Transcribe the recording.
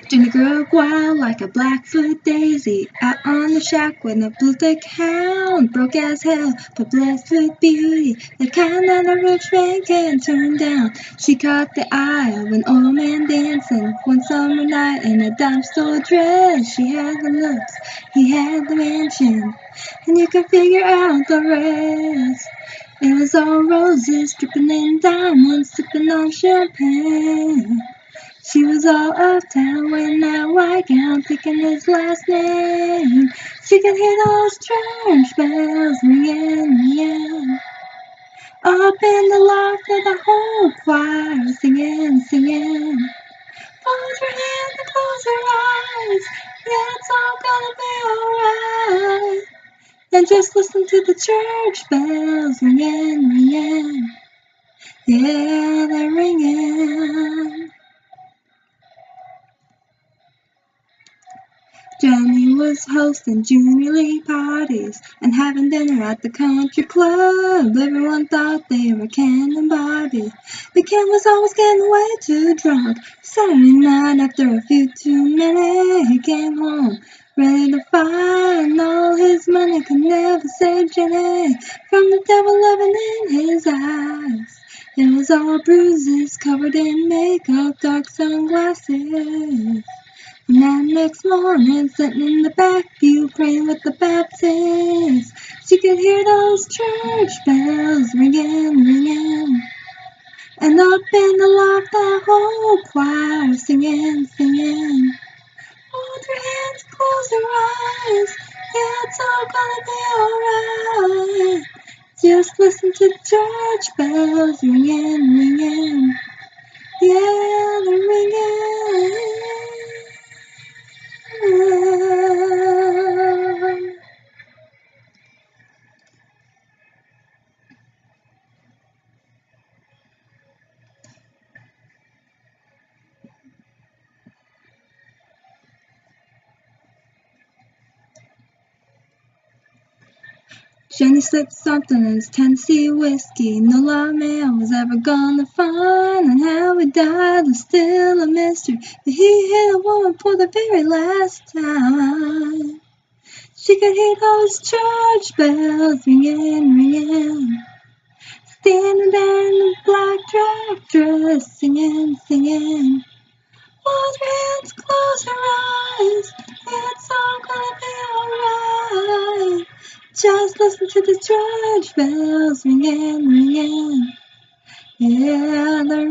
Jenny grew up wild like a Blackfoot daisy, out on the shack when a blue-tick hound, broke as hell, but blessed with beauty, the kind that a rich man can't turn down. She caught the eye of an old man dancing one summer night in a dime store dress. She had the looks, he had the mansion, and you can figure out the rest. It was all roses, dripping in diamonds, sipping on champagne. She was all uptown wearing that white gown, picking his last name. She could hear those church bells ringing, ringing. Up in the loft of the whole choir, singing, singing. Fold your hands and close your eyes, yeah, it's all gonna be alright. And just listen to the church bells ringing, ringing. Yeah, they're ringing. Jenny was hosting junior league parties and having dinner at the country club. Everyone thought they were Ken and Bobby, but Ken was always getting way too drunk. Saturday night, after a few too many, he came home ready to find all his money could never save Jenny from the devil living in his eyes. It was all bruises, covered in makeup, dark sunglasses. And that next morning, sitting in the back pew, praying with the Baptists, she could hear those church bells ringing, ringing. And up in the loft, the whole choir singing, singing. Hold your hands, close your eyes, yeah, it's all gonna be alright. Just listen to the church bells ringing, ringing. Yeah, they're ringing. Jenny slipped something in his Tennessee whiskey no lawman was ever gonna find, and how he died was still a mystery, but he hit a woman for the very last time. She could hear those church bells ringing, ringing. Standing there in the black drag dress, singing, singing. Hold your hands, close your eyes, it's all gonna be alright. Just listen to the church bells ringing, ringing. Yeah, they're